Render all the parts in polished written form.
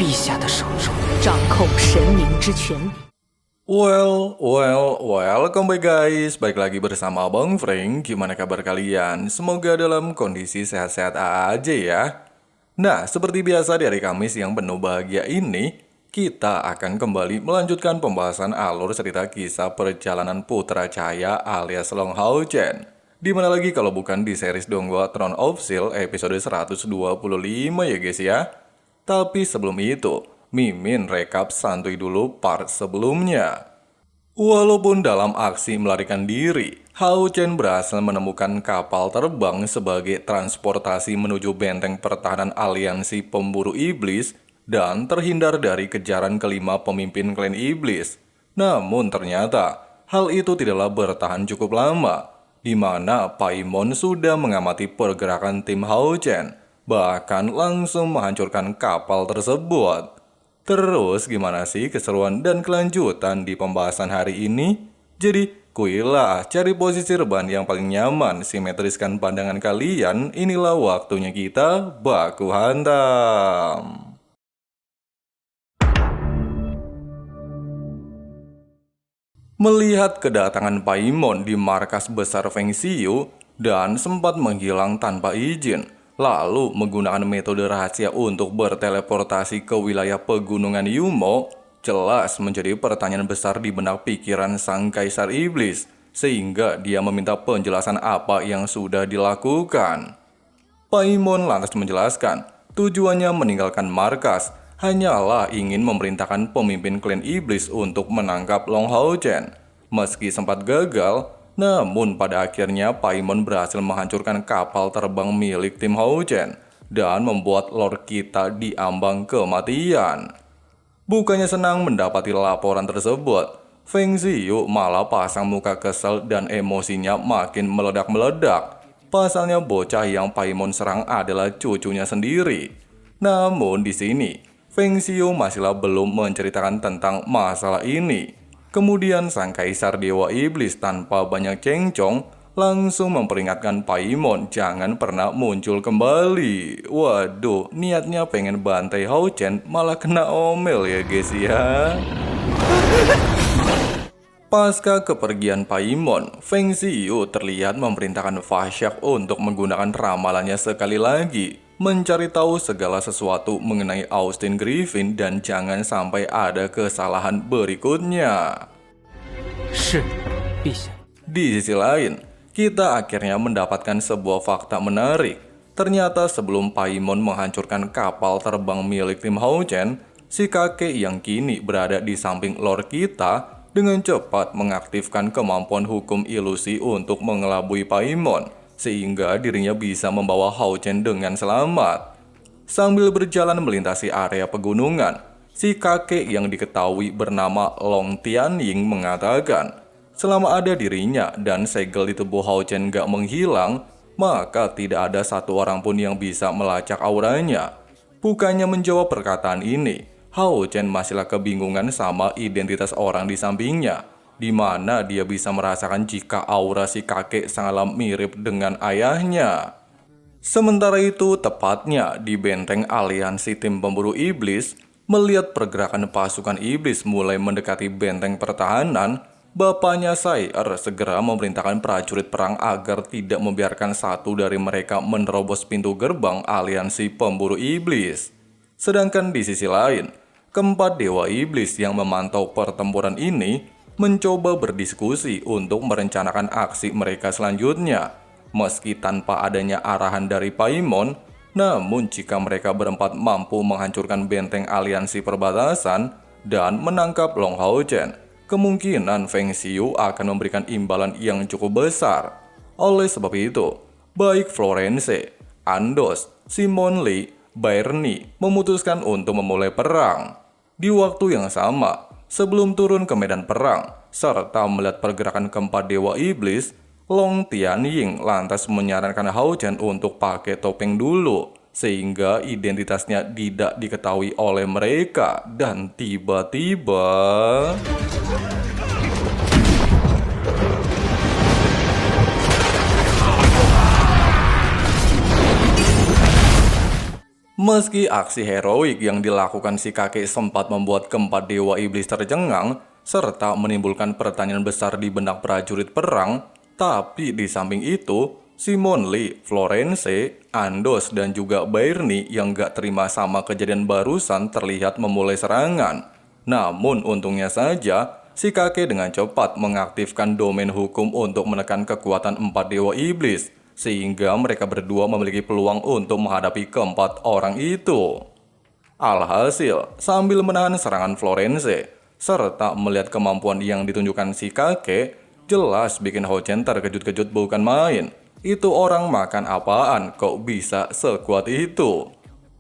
陛下的手中掌控神明之权柄。Welcome back guys. Baik lagi bersama Bang Frank. Gimana kabar kalian? Semoga dalam kondisi sehat-sehat aja ya. Nah, seperti biasa di hari Kamis yang penuh bahagia ini, kita akan kembali melanjutkan pembahasan alur cerita kisah perjalanan Putrajaya alias Long Hao Chen. Dimana lagi kalau bukan di series Donghua Throne of Steel episode 125 ya guys ya. Tapi sebelum itu, Mimin rekap santuy dulu part sebelumnya. Walaupun dalam aksi melarikan diri, Hao Chen berhasil menemukan kapal terbang sebagai transportasi menuju benteng pertahanan aliansi pemburu iblis dan terhindar dari kejaran kelima pemimpin klan iblis. Namun ternyata, hal itu tidaklah bertahan cukup lama, di mana Paimon sudah mengamati pergerakan tim Hao Chen, bahkan langsung menghancurkan kapal tersebut. Terus gimana sih keseruan dan kelanjutan di pembahasan hari ini? Jadi kuilah cari posisi rebahan yang paling nyaman, simetriskan pandangan kalian, inilah waktunya kita baku hantam. Melihat kedatangan Paimon di markas besar Feng Xiu dan sempat menghilang tanpa izin, lalu menggunakan metode rahasia untuk berteleportasi ke wilayah pegunungan Yumo, jelas menjadi pertanyaan besar di benak pikiran sang Kaisar Iblis, sehingga dia meminta penjelasan apa yang sudah dilakukan. Paimon lantas menjelaskan, tujuannya meninggalkan markas hanyalah ingin memerintahkan pemimpin klan Iblis untuk menangkap Long Hao Chen. Meski sempat gagal, namun pada akhirnya Paimon berhasil menghancurkan kapal terbang milik tim Hao Chen dan membuat Lord kita diambang kematian. Bukannya senang mendapati laporan tersebut, Feng Xiu malah pasang muka kesal dan emosinya makin meledak-meledak. Pasalnya bocah yang Paimon serang adalah cucunya sendiri. Namun di sini, Feng Xiu masihlah belum menceritakan tentang masalah ini. Kemudian sang Kaisar Dewa Iblis tanpa banyak cengcong langsung memperingatkan Paimon jangan pernah muncul kembali. Waduh, niatnya pengen bantai Hao Chen malah kena omel ya guys ya. Pasca kepergian Paimon, Feng Xiu terlihat memerintahkan Fashak untuk menggunakan ramalannya sekali lagi, mencari tahu segala sesuatu mengenai Austin Griffin dan jangan sampai ada kesalahan berikutnya. Di sisi lain, kita akhirnya mendapatkan sebuah fakta menarik. Ternyata sebelum Paimon menghancurkan kapal terbang milik tim Hao Chen, si kakek yang kini berada di samping Lord kita dengan cepat mengaktifkan kemampuan hukum ilusi untuk mengelabui Paimon, sehingga dirinya bisa membawa Hao Chen dengan selamat. Sambil berjalan melintasi area pegunungan, si kakek yang diketahui bernama Long Tianying mengatakan, selama ada dirinya dan segel di tubuh Hao Chen gak menghilang, maka tidak ada satu orang pun yang bisa melacak auranya. Bukannya menjawab perkataan ini, Hao Chen masihlah kebingungan sama identitas orang di sampingnya, di mana dia bisa merasakan jika aura si kakek sangatlah mirip dengan ayahnya. Sementara itu, tepatnya di benteng aliansi tim pemburu iblis, melihat pergerakan pasukan iblis mulai mendekati benteng pertahanan, bapaknya Sayer segera memerintahkan prajurit perang agar tidak membiarkan satu dari mereka menerobos pintu gerbang aliansi pemburu iblis. Sedangkan di sisi lain, keempat dewa iblis yang memantau pertempuran ini mencoba berdiskusi untuk merencanakan aksi mereka selanjutnya. Meski tanpa adanya arahan dari Paimon, namun jika mereka berempat mampu menghancurkan benteng aliansi perbatasan dan menangkap Long Hao Chen, kemungkinan Feng Xiu akan memberikan imbalan yang cukup besar. Oleh sebab itu, baik Florence, Andos, Simon Lee, Barney memutuskan untuk memulai perang. Di waktu yang sama, sebelum turun ke medan perang, serta melihat pergerakan keempat dewa iblis, Long Tianying lantas menyarankan Hao Chen untuk pakai topeng dulu, sehingga identitasnya tidak diketahui oleh mereka. Dan tiba-tiba Meski aksi heroik yang dilakukan si kakek sempat membuat keempat dewa iblis tercengang, serta menimbulkan pertanyaan besar di benak prajurit perang, tapi di samping itu, Simon Lee, Florence, Andos, dan juga Bairni yang gak terima sama kejadian barusan terlihat memulai serangan. Namun untungnya saja, si kakek dengan cepat mengaktifkan domain hukum untuk menekan kekuatan empat dewa iblis, sehingga mereka berdua memiliki peluang untuk menghadapi keempat orang itu. Alhasil, sambil menahan serangan Florence, serta melihat kemampuan yang ditunjukkan si kakek, jelas bikin Hao Chen terkejut-kejut bukan main. Itu orang makan apaan kok bisa sekuat itu?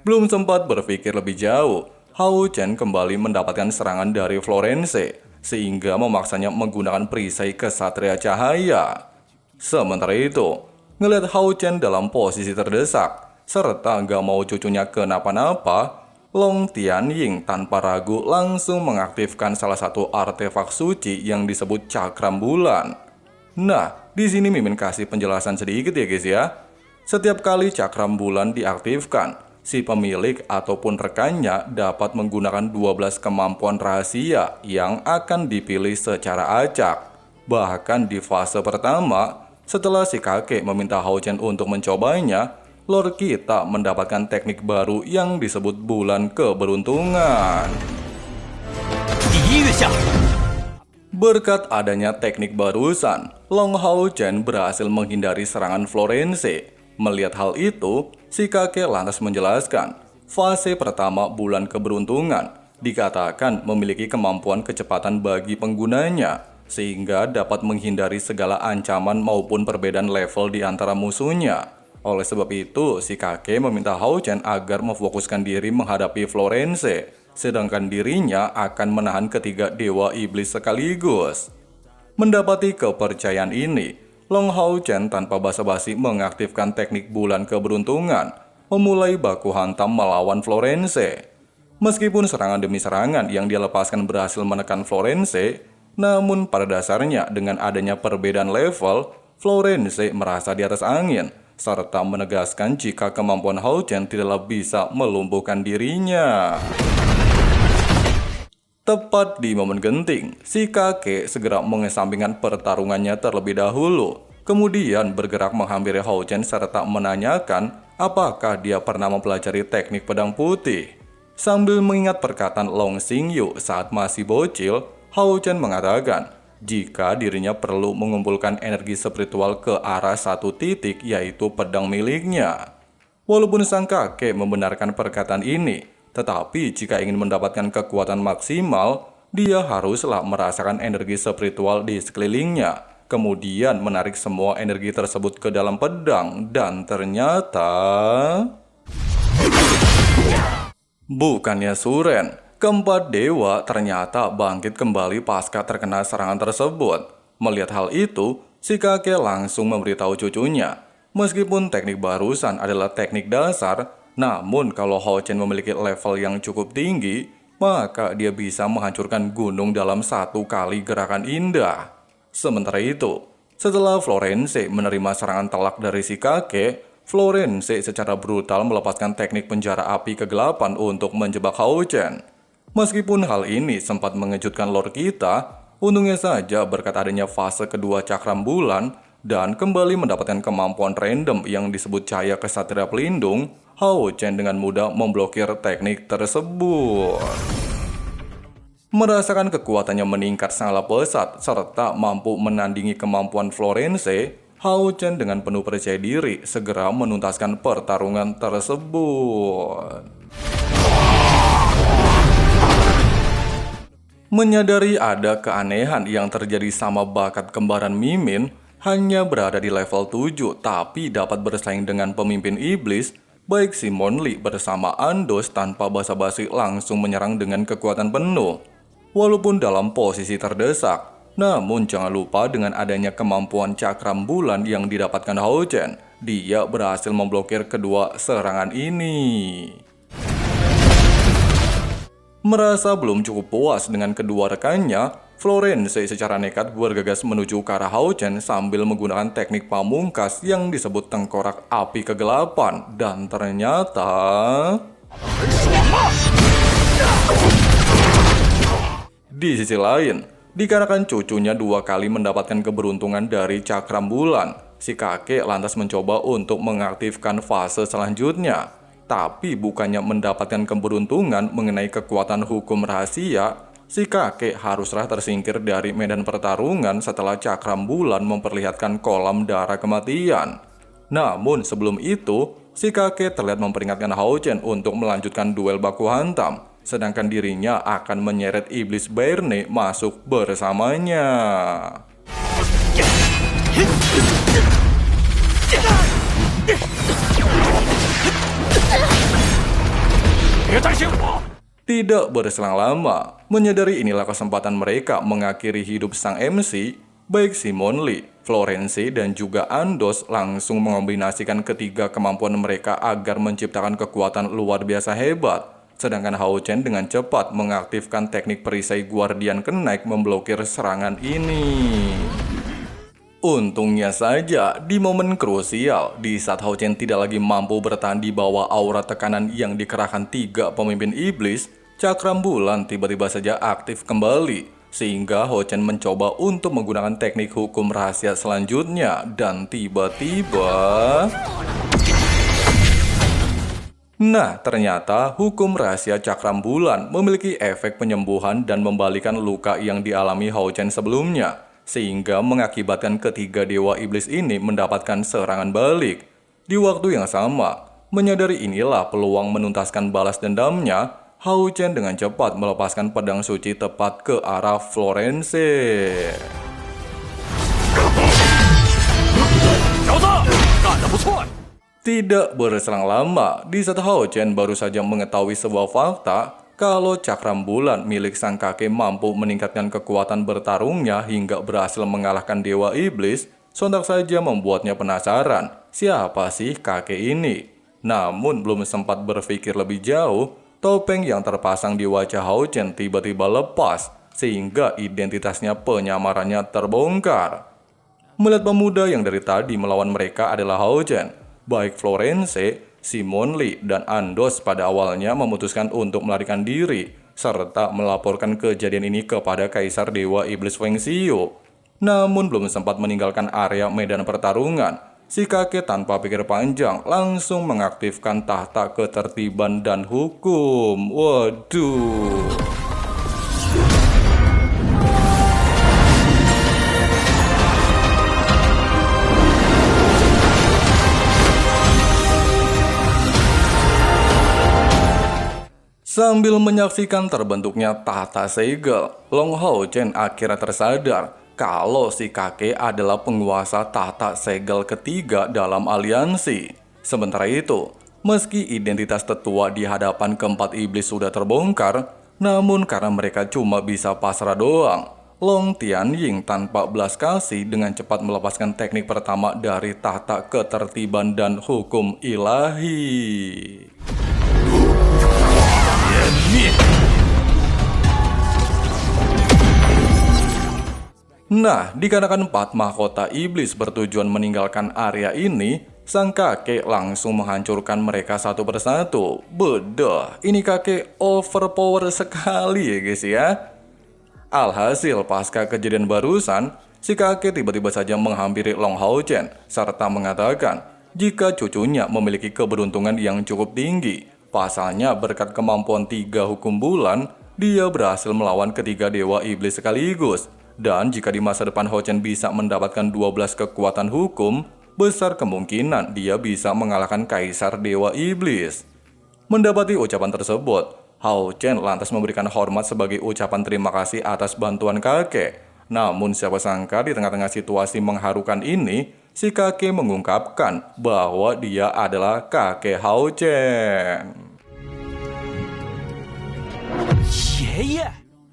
Belum sempat berpikir lebih jauh, Hao Chen kembali mendapatkan serangan dari Florence, sehingga memaksanya menggunakan perisai kesatria cahaya. Sementara itu, ngelihat Hao Chen dalam posisi terdesak, serta gak mau cucunya kenapa-napa, Long Tianying tanpa ragu langsung mengaktifkan salah satu artefak suci yang disebut Cakram Bulan. Nah, di sini Mimin kasih penjelasan sedikit ya guys ya. Setiap kali Cakram Bulan diaktifkan, si pemilik ataupun rekannya dapat menggunakan 12 kemampuan rahasia yang akan dipilih secara acak. Bahkan di fase pertama, setelah si kakek meminta Hao Chen untuk mencobanya, Lord kita mendapatkan teknik baru yang disebut bulan keberuntungan. Berkat adanya teknik barusan, Long Hao Chen berhasil menghindari serangan Florence. Melihat hal itu, si kakek lantas menjelaskan, fase pertama bulan keberuntungan dikatakan memiliki kemampuan kecepatan bagi penggunanya, sehingga dapat menghindari segala ancaman maupun perbedaan level di antara musuhnya. Oleh sebab itu, si kakek meminta Hao Chen agar memfokuskan diri menghadapi Florence, sedangkan dirinya akan menahan ketiga dewa iblis sekaligus. Mendapati kepercayaan ini, Long Hao Chen tanpa basa-basi mengaktifkan teknik bulan keberuntungan, memulai baku hantam melawan Florence. Meskipun serangan demi serangan yang dia lepaskan berhasil menekan Florence, namun pada dasarnya dengan adanya perbedaan level, Florence merasa di atas angin, serta menegaskan jika kemampuan Hao Chen tidaklah bisa melumpuhkan dirinya. Tepat di momen genting, si kakek segera mengesampingkan pertarungannya terlebih dahulu, kemudian bergerak menghampiri Hao Chen serta menanyakan apakah dia pernah mempelajari teknik pedang putih. Sambil mengingat perkataan Long Xingyu saat masih bocil, Hao Chen mengatakan jika dirinya perlu mengumpulkan energi spiritual ke arah satu titik, yaitu pedang miliknya. Walaupun sang kakek membenarkan perkataan ini, tetapi jika ingin mendapatkan kekuatan maksimal, dia haruslah merasakan energi spiritual di sekelilingnya, kemudian menarik semua energi tersebut ke dalam pedang, dan ternyata bukannya suren, keempat dewa ternyata bangkit kembali pasca terkena serangan tersebut. Melihat hal itu, si kakek langsung memberitahu cucunya, meskipun teknik barusan adalah teknik dasar, namun kalau Hao Chen memiliki level yang cukup tinggi, maka dia bisa menghancurkan gunung dalam satu kali gerakan indah. Sementara itu, setelah Florence menerima serangan telak dari si kakek, Florence secara brutal melepaskan teknik penjara api kegelapan untuk menjebak Hao Chen. Meskipun hal ini sempat mengejutkan Lord kita, untungnya saja berkat adanya fase kedua cakram bulan dan kembali mendapatkan kemampuan random yang disebut cahaya kesatria pelindung, Hao Chen dengan mudah memblokir teknik tersebut. Merasakan kekuatannya meningkat sangatlah pesat serta mampu menandingi kemampuan Florence, Hao Chen dengan penuh percaya diri segera menuntaskan pertarungan tersebut. Menyadari ada keanehan yang terjadi sama bakat kembaran Mimin, hanya berada di level 7 tapi dapat bersaing dengan pemimpin iblis, baik Simon Lee bersama Andos tanpa basa-basi langsung menyerang dengan kekuatan penuh. Walaupun dalam posisi terdesak, namun jangan lupa dengan adanya kemampuan cakram bulan yang didapatkan Hao Chen, dia berhasil memblokir kedua serangan ini. Merasa belum cukup puas dengan kedua rekannya, Florence secara nekat bergegas menuju ke arah Hao Chen sambil menggunakan teknik pamungkas yang disebut tengkorak api kegelapan. Dan ternyata... Di sisi lain, dikarenakan cucunya 2 kali mendapatkan keberuntungan dari cakram bulan, si kakek lantas mencoba untuk mengaktifkan fase selanjutnya. Tapi bukannya mendapatkan keberuntungan mengenai kekuatan hukum rahasia, si kakek haruslah tersingkir dari medan pertarungan setelah cakram bulan memperlihatkan kolam darah kematian. Namun sebelum itu, si kakek terlihat memperingatkan Hao Chen untuk melanjutkan duel baku hantam, sedangkan dirinya akan menyeret iblis Byrne masuk bersamanya. Tidak berselang lama, menyadari inilah kesempatan mereka mengakhiri hidup sang MC, baik Simon Lee, Florence, dan juga Andos langsung mengombinasikan ketiga kemampuan mereka agar menciptakan kekuatan luar biasa hebat. Sedangkan Hao Chen dengan cepat mengaktifkan teknik perisai Guardian Knight memblokir serangan ini. Untungnya saja, di momen krusial, di saat Hao Chen tidak lagi mampu bertahan di bawah aura tekanan yang dikerahkan 3 pemimpin iblis, cakram bulan tiba-tiba saja aktif kembali, sehingga Hao Chen mencoba untuk menggunakan teknik hukum rahasia selanjutnya, dan tiba-tiba... Nah, ternyata hukum rahasia cakram bulan memiliki efek penyembuhan dan membalikan luka yang dialami Hao Chen sebelumnya, sehingga mengakibatkan ketiga dewa iblis ini mendapatkan serangan balik. Di waktu yang sama, menyadari inilah peluang menuntaskan balas dendamnya, Hao Chen dengan cepat melepaskan pedang suci tepat ke arah Florence. Tidak berselang lama, di saat Hao Chen baru saja mengetahui sebuah fakta, kalau cakram bulan milik sang kakek mampu meningkatkan kekuatan bertarungnya hingga berhasil mengalahkan dewa iblis, sontak saja membuatnya penasaran, siapa sih kakek ini? Namun belum sempat berpikir lebih jauh, topeng yang terpasang di wajah Hao Chen tiba-tiba lepas, sehingga identitasnya penyamarannya terbongkar. Melihat pemuda yang dari tadi melawan mereka adalah Hao Chen, baik Florence, Simon Lee, dan Andos pada awalnya memutuskan untuk melarikan diri, serta melaporkan kejadian ini kepada Kaisar Dewa Iblis Feng Xiu. Namun belum sempat meninggalkan area medan pertarungan, si kakek tanpa pikir panjang langsung mengaktifkan tahta ketertiban dan hukum. Waduh. Sambil menyaksikan terbentuknya tahta segel, Long Hao Chen akhirnya tersadar kalau si kakek adalah penguasa tahta segel ketiga dalam aliansi. Sementara itu, meski identitas tetua di hadapan keempat iblis sudah terbongkar, namun karena mereka cuma bisa pasrah doang, Long Tianying tanpa belas kasih dengan cepat melepaskan teknik pertama dari tahta ketertiban dan hukum ilahi. Nah, dikarenakan 4 mahkota iblis bertujuan meninggalkan area ini, sang kakek langsung menghancurkan mereka satu persatu. Bedah, ini kakek overpower sekali ya guys ya. Alhasil pasca kejadian barusan, si kakek tiba-tiba saja menghampiri Long Hao Chen serta mengatakan jika cucunya memiliki keberuntungan yang cukup tinggi. Pasalnya berkat kemampuan 3 hukum bulan, dia berhasil melawan ketiga dewa iblis sekaligus. Dan jika di masa depan Hao Chen bisa mendapatkan 12 kekuatan hukum, besar kemungkinan dia bisa mengalahkan Kaisar Dewa Iblis. Mendapati ucapan tersebut, Hao Chen lantas memberikan hormat sebagai ucapan terima kasih atas bantuan kakek. Namun siapa sangka di tengah-tengah situasi mengharukan ini, si kakek mengungkapkan bahwa dia adalah kakek Hao Chen.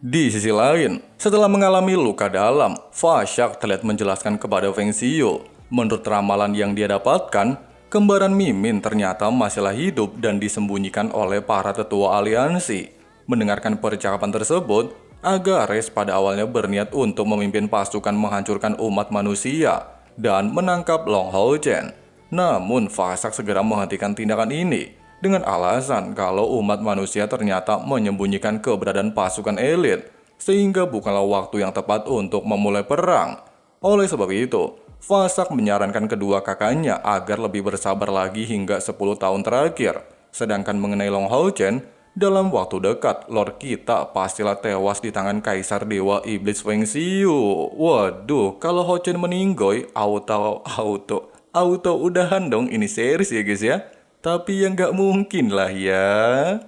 Di sisi lain, setelah mengalami luka dalam, Fa Xiao terlihat menjelaskan kepada Feng Xiu. Menurut ramalan yang dia dapatkan, kembaran Mimin ternyata masihlah hidup dan disembunyikan oleh para tetua aliansi. Mendengarkan percakapan tersebut, Agares pada awalnya berniat untuk memimpin pasukan menghancurkan umat manusia dan menangkap Long Hao-chen. Namun Vasak segera menghentikan tindakan ini dengan alasan kalau umat manusia ternyata menyembunyikan keberadaan pasukan elit, sehingga bukanlah waktu yang tepat untuk memulai perang. Oleh sebab itu, Vasak menyarankan kedua kakaknya agar lebih bersabar lagi hingga 10 tahun terakhir. Sedangkan mengenai Long Hao-chen, dalam waktu dekat Lord kita pastilah tewas di tangan Kaisar Dewa Iblis Feng Xiu. Waduh, kalau Hao-chen meninggoy, auto udahan dong ini series ya guys ya. Tapi yang gak mungkin lah ya.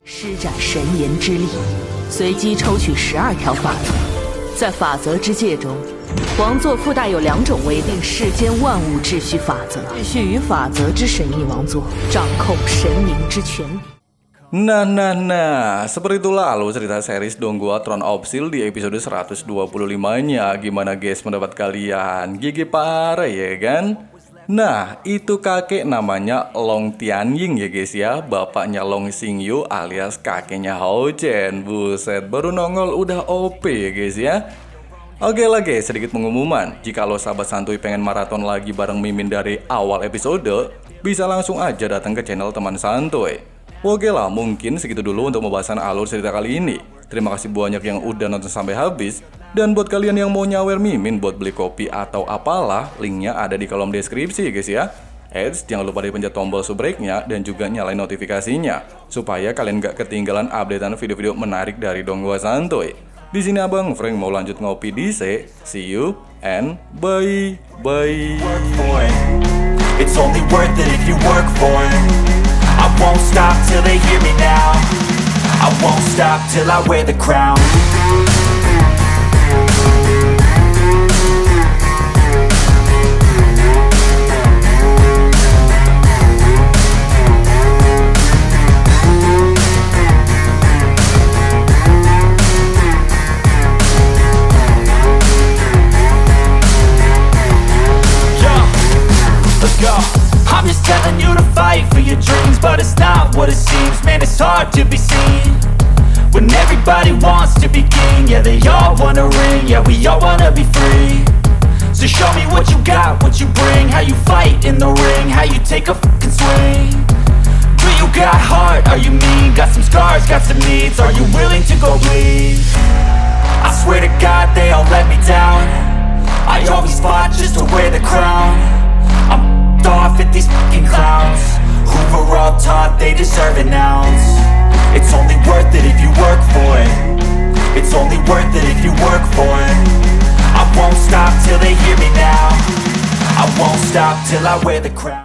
施展神言之力，随机抽取12条法则，在法则之界中，王座附带有2种为令世间万物秩序法则，秩序与法则之神秘王座，掌控神明之权柄。 Nah, seperti itulah alur cerita series Donghua Throne of Steel di episode 125-nya. Gimana guys pendapat kalian? Gigi parah ya kan? Nah, itu kakek namanya Long Tianying ya guys ya. Bapaknya Long Xingyu alias kakeknya Hao-chen. Buset, baru nongol udah OP ya guys ya. Oke lah guys, sedikit pengumuman. Jika lo sahabat santuy pengen maraton lagi bareng Mimin dari awal episode, bisa langsung aja datang ke channel teman santuy. Oke lah, mungkin segitu dulu untuk pembahasan alur cerita kali ini. Terima kasih banyak yang udah nonton sampai habis. Dan buat kalian yang mau nyawer Mimin buat beli kopi atau apalah, linknya ada di kolom deskripsi guys ya. Jangan lupa dipencet tombol subrek-nya dan juga nyalain notifikasinya, supaya kalian gak ketinggalan updatean video-video menarik dari Donghua Santuy. Di sini Abang Frank mau lanjut ngopi di C. See you and bye. It's only worth it if you work for it. I won't stop till they hear me now. I won't stop till I wear the crown. I'm just telling you to fight for your dreams, but it's not what it seems. Man, it's hard to be seen when everybody wants to be king. Yeah, they all wanna ring, yeah, we all wanna be free. So show me what you got, what you bring, how you fight in the ring, how you take a fucking swing. Do you got heart, are you mean? Got some scars, got some needs, are you willing to go bleed? I swear to God they all let me down. I always fought just to wear the crown. I'm off at these fucking clowns who were all taught they deserve an ounce. It's only worth it if you work for it. It's only worth it if you work for it. I won't stop till they hear me now. I won't stop till I wear the crown.